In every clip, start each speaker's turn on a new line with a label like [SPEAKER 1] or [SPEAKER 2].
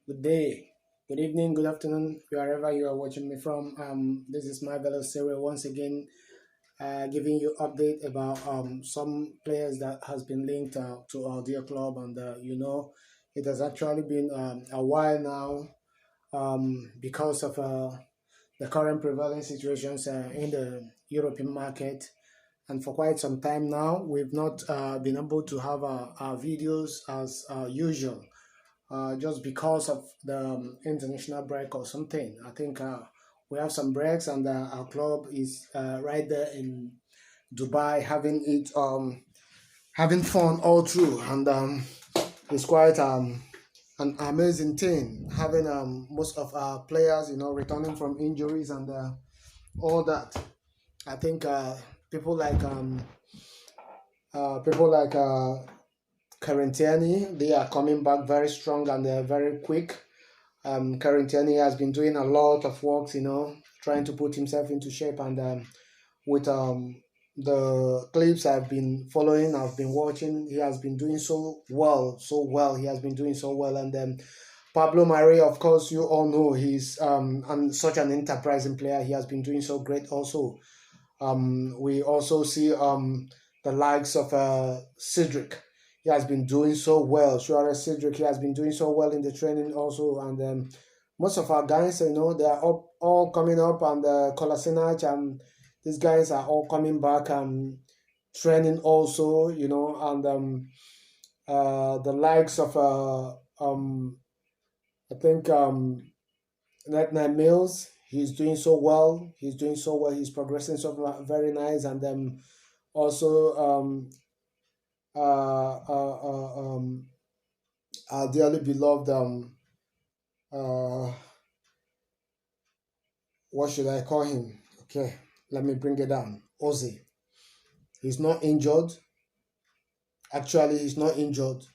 [SPEAKER 1] Good day, good evening, good afternoon, wherever you are watching me from. This is my fellow Sarah once again, giving you update about some players that has been linked to our dear club, and it has actually been a while now because of the current prevailing situations in the European market. And for quite some time now, we've not been able to have our videos as usual just because of the international break or something. I think we have some breaks, and our club is right there in Dubai having fun all through, and it's quite an amazing thing having most of our players, returning from injuries and all that. I think people like um, people like Carentiani, they are coming back very strong and they're very quick. Carentiani has been doing a lot of work, trying to put himself into shape. And with the clips I've been following, I've been watching, he has been doing so well, so well. He has been doing so well. And Pablo Mari, of course, you all know he's such an enterprising player. He has been doing so great also. We also see the likes of Cedric. He has been doing so well. Suarez Cedric, he has been doing so well in the training also. And most of our guys, they are all coming up, and Kolasinac, these guys are all coming back training also, and the likes of, I think, Net Nine Mills, he's doing so well. He's doing so well. He's progressing so very nice. And also our dearly beloved uh, what should I call him? Okay, let me bring it down. Ozzy. He's not injured. Actually, he's not injured.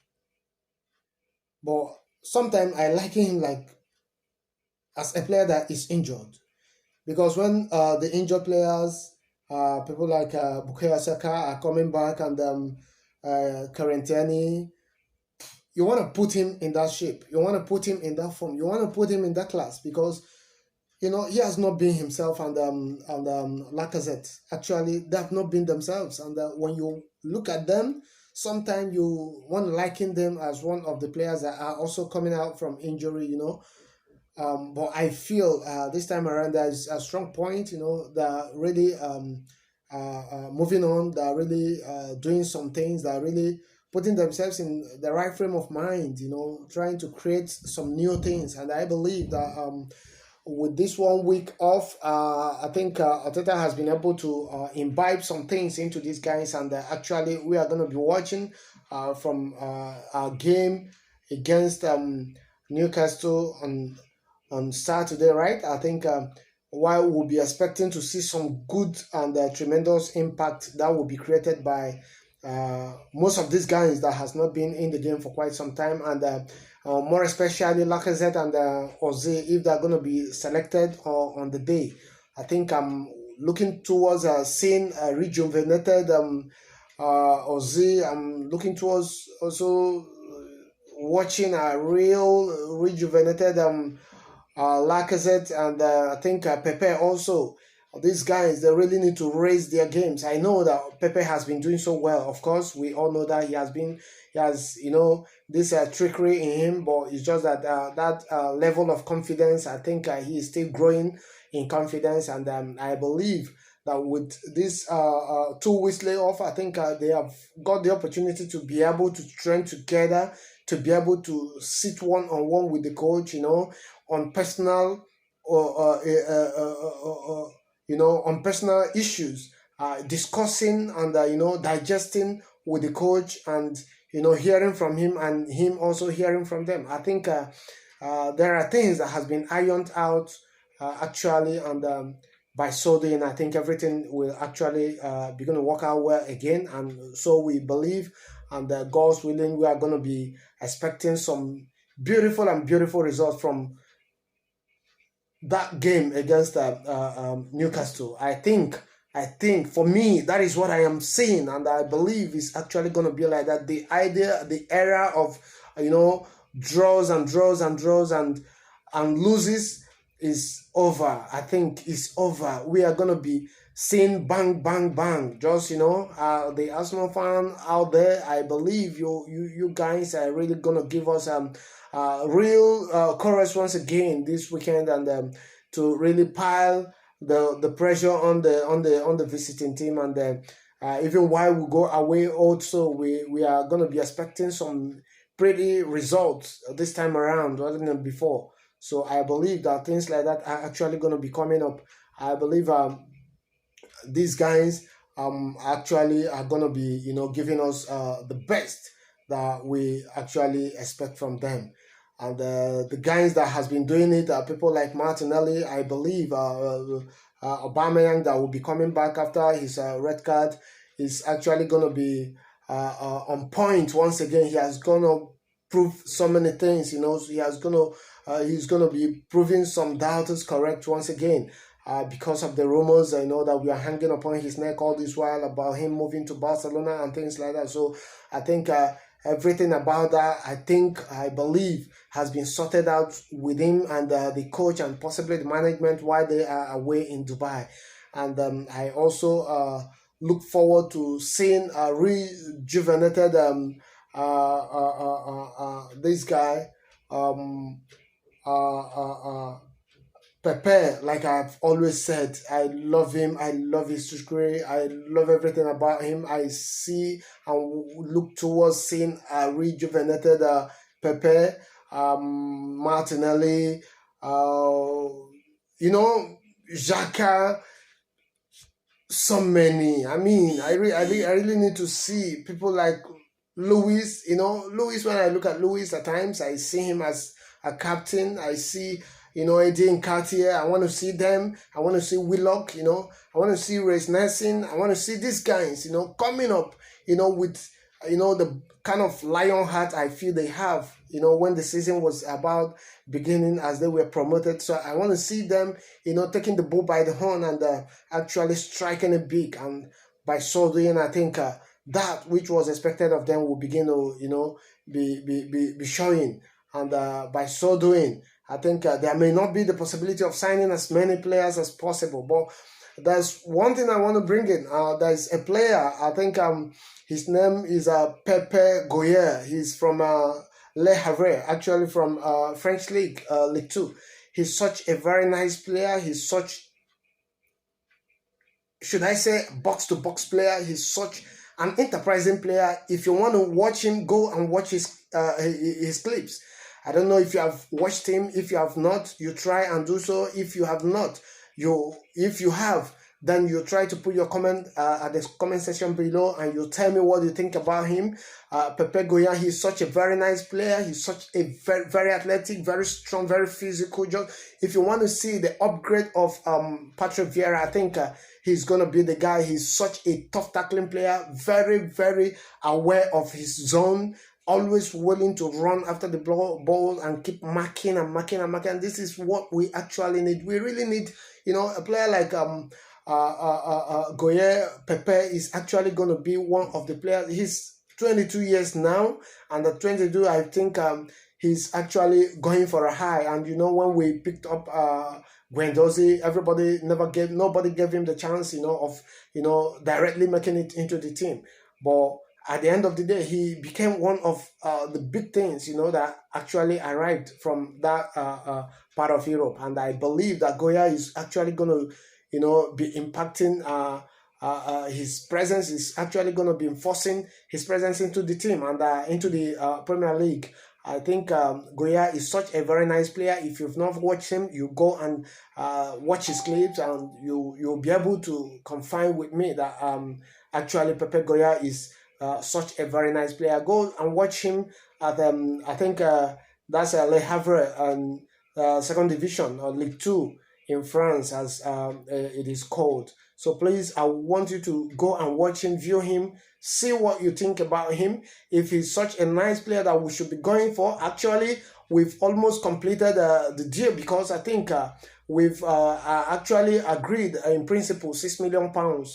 [SPEAKER 1] But sometimes I like him like as a player that is injured. Because when the injured players, people like Bukayo Saka are coming back, and Carentiani, you want to put him in that shape. You want to put him in that form. You want to put him in that class because he has not been himself, and Lacazette actually they have not been themselves. And when you look at them, sometimes you want to liken them as one of the players that are also coming out from injury. But I feel this time around there's a strong point. That really moving on. That are really doing some things. That are really putting themselves in the right frame of mind. Trying to create some new things. And I believe that with this 1 week off, I think Arteta has been able to imbibe some things into these guys, and actually we are going to be watching from our game against Newcastle on Saturday, right? I think while we'll be expecting to see some good and tremendous impact that will be created by most of these guys that has not been in the game for quite some time, and more especially Lacazette and Jose, if they're going to be selected on the day. I think I'm looking towards seeing a rejuvenated Jose. I'm looking towards also watching a real rejuvenated Lacazette, and I think Pepe also. These guys, they really need to raise their games. I know that Pepe has been doing so well. Of course, we all know that he has, this trickery in him, but it's just that that level of confidence. I think he is still growing in confidence, and I believe that with this 2 weeks layoff, I think they have got the opportunity to be able to train together, to be able to sit one on one with the coach, on personal or on personal issues, discussing and digesting with the coach, and hearing from him and him also hearing from them. I think there are things that has been ironed out actually, and by so doing, I think everything will actually be going to work out well again, and so we believe, and God's willing, we are going to be expecting some beautiful results from that game against Newcastle. I think for me that is what I am seeing, and I believe it's actually going to be like that. The idea, the era of draws and draws and draws and loses, is over. I think it's over. We are gonna be seeing bang bang bang. Just the Arsenal fan out there, I believe you guys are really gonna give us real chorus once again this weekend, and to really pile the pressure on the visiting team, and even while we go away also, we are going to be expecting some pretty results this time around rather than before. So I believe that things like that are actually going to be coming up. I believe these guys actually are going to be giving us the best that we actually expect from them. And the guys that has been doing it are people like Martinelli. I believe Aubameyang, that will be coming back after his red card, is actually going to be on point once again. He has going to prove so many things. He's going to be proving some doubters correct once again. Because of the rumors, I know that we are hanging upon his neck all this while about him moving to Barcelona and things like that. So I think everything about that, I believe, has been sorted out with him and the coach and possibly the management while they are away in Dubai. And I also look forward to seeing a rejuvenated this guy. Um, uh, uh, uh, Pepe, like I've always said, I love him. I love his story. I love everything about him. I see and look towards seeing a rejuvenated Pepe, Martinelli, uh, you know, Xhaka, so many. I mean, I really need to see people like Luis. Luis. When I look at Luis, at times I see him as a captain. I see, Eddie and Cartier. I want to see them. I want to see Willock. I want to see Race Nelson. I want to see these guys. Coming up. With the kind of lion heart I feel they have. When the season was about beginning, as they were promoted. So I want to see them, taking the bull by the horn and actually striking it big. And by so doing, I think that which was expected of them will begin to, be showing. And by so doing, I think there may not be the possibility of signing as many players as possible. But there's one thing I want to bring in. There's a player, I think his name is Pepe Goyer. He's from Le Havre, actually from French League, League 2. He's such a very nice player. He's such, should I say, box to box player. He's such an enterprising player. If you want to watch him, go and watch his clips. I don't know if you have watched him. If you have not, you try and do so. If you have not, if you have, then you try to put your comment at the comment section below, and you tell me what you think about him. Pepe Goya, he's such a very nice player. He's such a very, very athletic, very strong, very physical. Just if you want to see the upgrade of Patrick Vieira, I think he's gonna be the guy. He's such a tough tackling player, very, very aware of his zone, always willing to run after the ball and keep marking and marking and marking. This is what we actually need. We really need, a player like Goyer. Pepe is actually going to be one of the players. He's 22 years now, and at 22, I think he's actually going for a high. And when we picked up Guendouzi, nobody gave him the chance, of directly making it into the team. But at the end of the day, he became one of the big things, that actually arrived from that part of Europe. And I believe that Goya is actually going to, be impacting. His presence is actually going to be enforcing his presence into the team and into the Premier League. I think Goya is such a very nice player. If you've not watched him, you go and watch his clips, and you'll be able to confirm with me that actually Pepe Goya is such a very nice player. Go and watch him at I think that's Le Havre and second division or League 2 in France, as it is called. So please, I want you to go and watch him, view him, see what you think about him. If he's such a nice player that we should be going for, actually, we've almost completed the deal, because I think we've actually agreed in principle £6 million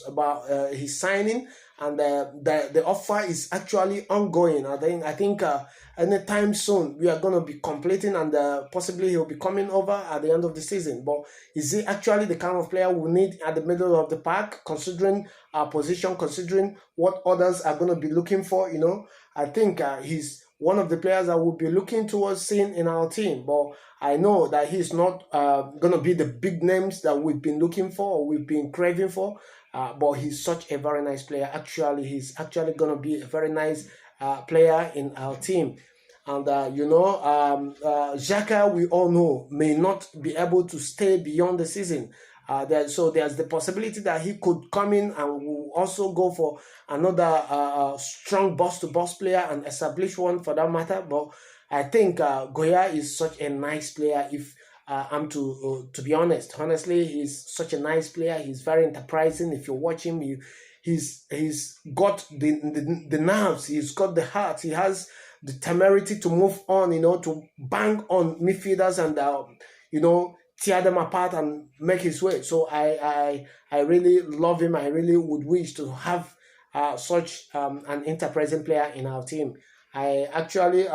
[SPEAKER 1] about his signing. and the offer is actually ongoing. I think anytime soon we are going to be completing, and possibly he'll be coming over at the end of the season. But is he actually the kind of player we need at the middle of the park, considering our position, considering what others are going to be looking for? I think he's one of the players that we'll be looking towards seeing in our team. But I know that he's not going to be the big names that we've been looking for or we've been craving for. But he's such a very nice player. Actually, he's actually going to be a very nice player in our team. And Xhaka, we all know, may not be able to stay beyond the season. So there's the possibility that he could come in and will also go for another strong boss-to-boss player and establish one for that matter. But I think Goya is such a nice player. If I'm to be honest, honestly, he's such a nice player. He's very enterprising. If you watch him, he's got the nerves. He's got the heart. He has the temerity to move on. To bang on midfielders and tear them apart and make his way. So I really love him. I really would wish to have such an enterprising player in our team. I actually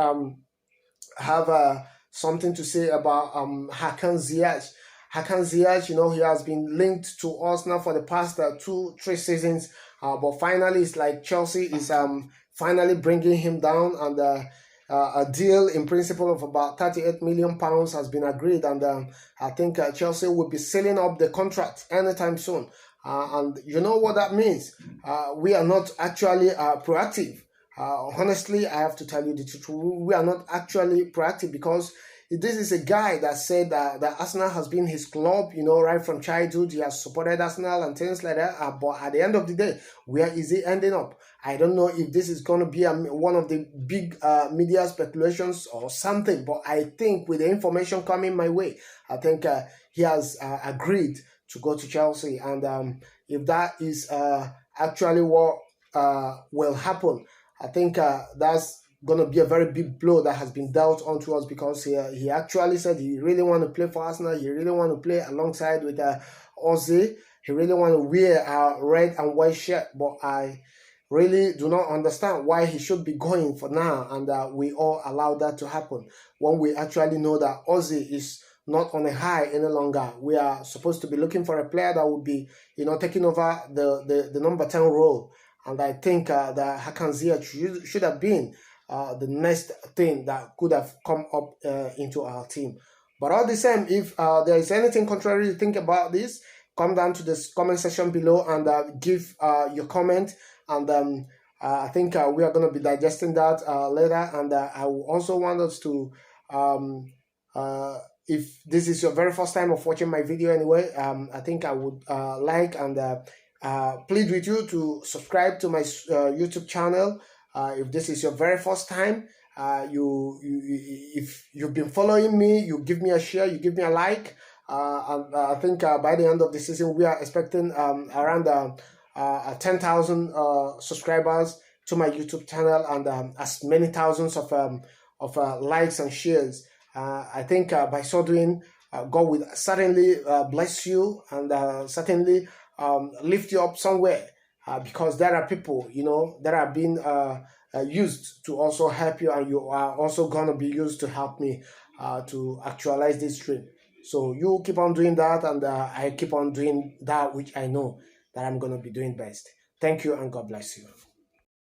[SPEAKER 1] have something to say about Hakan Ziyech. Hakan Ziyech, he has been linked to us now for the past 2-3 seasons, but finally it's like Chelsea is finally bringing him down, and a deal in principle of about £38 million has been agreed, and I think Chelsea will be sealing up the contract anytime soon. And you know what that means? We are not actually proactive. Honestly, I have to tell you the truth. We are not actually proactive, because this is a guy that said that Arsenal has been his club, right from childhood. He has supported Arsenal and things like that. But at the end of the day, where is he ending up? I don't know if this is going to be one of the big media speculations or something. But I think with the information coming my way, I think he has agreed to go to Chelsea. And if that is actually what will happen, I think that's going to be a very big blow that has been dealt onto us, because he actually said he really want to play for Arsenal. He really want to play alongside with Ozzy. He really want to wear a red and white shirt. But I really do not understand why he should be going for now, and we all allow that to happen when we actually know that Ozzy is not on a high any longer. We are supposed to be looking for a player that would be, taking over the number 10 role. And I think that Hakan Ziyech should have been the next thing that could have come up into our team. But all the same, if there is anything contrary to think about this, come down to the comment section below and give your comment. And I think we are going to be digesting that later. And I will also want us to, if this is your very first time of watching my video anyway, I think I would like and plead with you to subscribe to my YouTube channel. If this is your very first time, if you've been following me, you give me a share, you give me a like. And I think by the end of the season, we are expecting around 10,000 subscribers to my YouTube channel, and as many thousands of likes and shares. I think by so doing, God will certainly bless you, and certainly lift you up somewhere, because there are people, that are being used to also help you, and you are also going to be used to help me to actualize this dream. So you keep on doing that, and I keep on doing that which I know that I'm going to be doing best. Thank you, and God bless you.